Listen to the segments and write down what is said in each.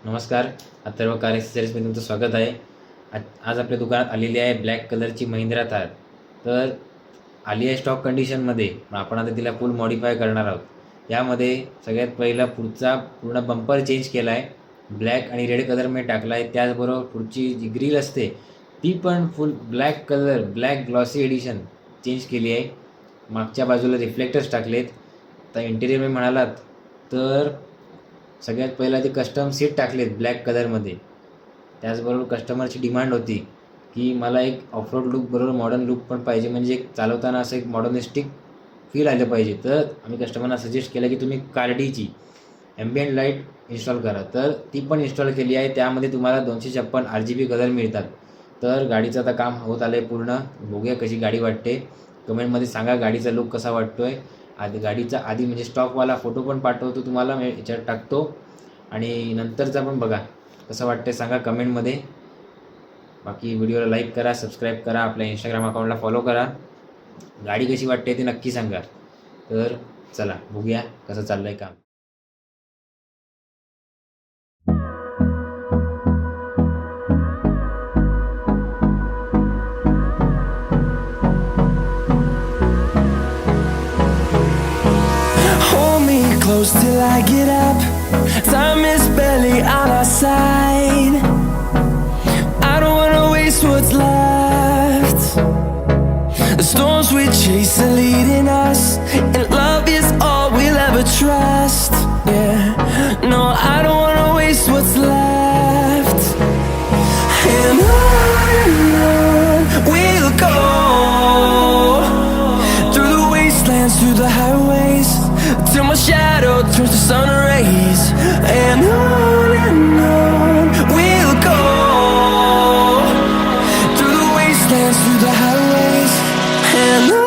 नमस्कार, अथर्व कार एक्सेसरीजमध्ये तुमचं स्वागत आहे. आज आपल्या दुकानात आलेली आहे ब्लॅक कलरची महिंद्रा थार. तर आली आहे स्टॉक कंडिशनमध्ये, पण आपण आता तिला फुल मॉडिफाय करणार आहोत. यामध्ये सगळ्यात पहिला पुढचा पूर्ण बंपर चेंज केला आहे, ब्लॅक आणि रेड कलरमध्ये टाकला आहे. त्याचबरोबर पुढची जी ग्रिल असते ती पण full black colour, black glossy edition change केली आहे. मागच्या बाजूला रिफ्लेक्टर्स टाकलेत. तर इंटेरियरमध्ये म्हणालात तर सगळ्यात पहिला ते कस्टम सीट टाकलेत ब्लॅक कलरमध्ये. त्याचबरोबर कस्टमरची डिमांड होती की मला एक ऑफरोड लुक बरोबर मॉडर्न लुक पण पाहिजे, म्हणजे एक चालवताना असं एक मॉडर्निस्टिक फील आलं पाहिजे. तर आम्ही कस्टमरना सजेस्ट केलं की तुम्ही कार्डीची ॲम्बियंट लाईट इन्स्टॉल करा. तर ती पण इन्स्टॉल केली आहे. त्यामध्ये तुम्हाला 256 RGB कलर मिळतात. तर गाडीचं आता काम होत आलं आहे पूर्ण. बघूया कशी गाडी वाटते. कमेंटमध्ये सांगा गाडीचा लुक कसा वाटतो आहे. आधी गाडीचा म्हणजे स्टॉकवाला फोटो पण पाठवतो तुम्हाला, मी याच्यात टाकतो. आणि नंतरचा पण बघा कसं वाटतं सांगा कमेंटमध्ये. बाकी व्हिडिओला लाईक करा, सबस्क्राईब करा, आपल्या इंस्टाग्राम अकाउंटला फॉलो करा. गाडी कशी वाटते ते नक्की सांगा. तर चला बघूया कसं चाललं आहे काम. Hold me close till I get up. Time is barely on our side. I don't wanna waste what's left. The storms we chase are leading us, and love is all we'll ever trust. Yeah, no, I don't wanna waste what's left. And on we'll go, through the wastelands, through the highways, till my shadow turns to sun rays. And on we'll go, through the wastelands, through the highways. And on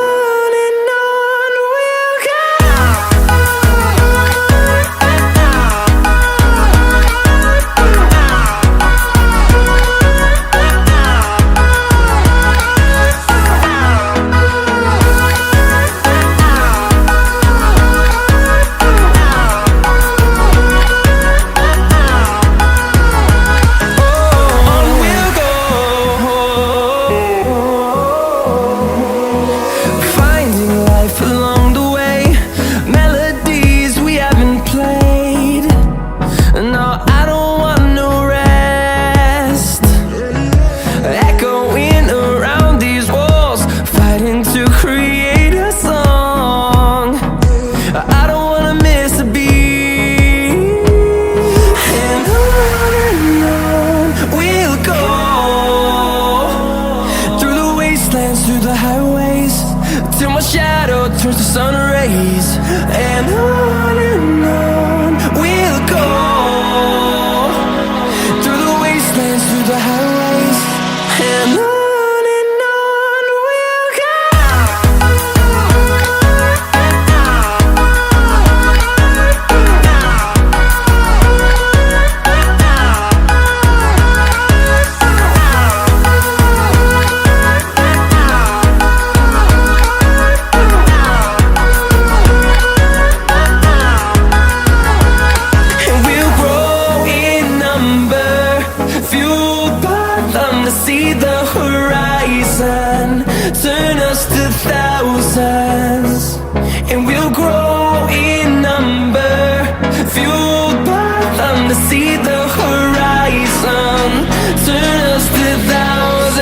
we'll go. Finding life along the way, melodies we haven't played. No, I don't want no rest. Echoing around these walls, fighting to create a song. I don't wanna miss a beat. And on we'll go, through the wastelands, through the highways, till my shadow turns to sun rays. And on we'll go, through the wastelands, through the highways. And on we'll go. And we'll grow in number, fueled by them to see the horizon, turn us to thousands. And we'll grow in number, fueled by them to see the horizon, turn us to thousands.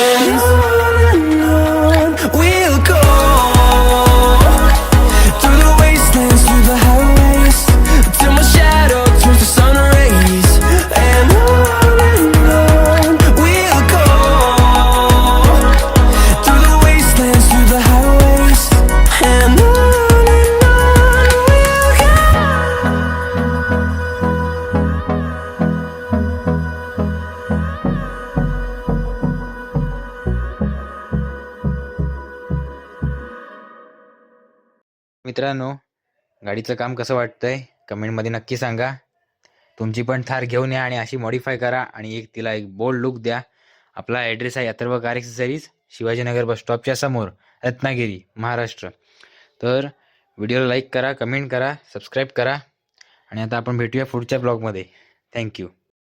And on we'll go, through the wastelands, through the highways, till my shadow turns to sun rays. And on we'll go, through the wastelands, through the highways. And on we'll go. मित्रांनो, गाडीचं काम कसं वाटतंय कमेंटमध्ये नक्की सांगा. तुमची पण थार घेऊन या आणि अशी मॉडिफाय करा आणि तिला एक बोल्ड लुक द्या. आपला ॲड्रेस आहे अथर्व कार एक्सेसरीज, शिवाजीनगर बस स्टॉपच्या समोर, रत्नागिरी, महाराष्ट्र. तर व्हिडिओला लाईक करा, कमेंट करा, सबस्क्राईब करा आणि आता आपण भेटूया पुढच्या ब्लॉगमध्ये. थँक्यू.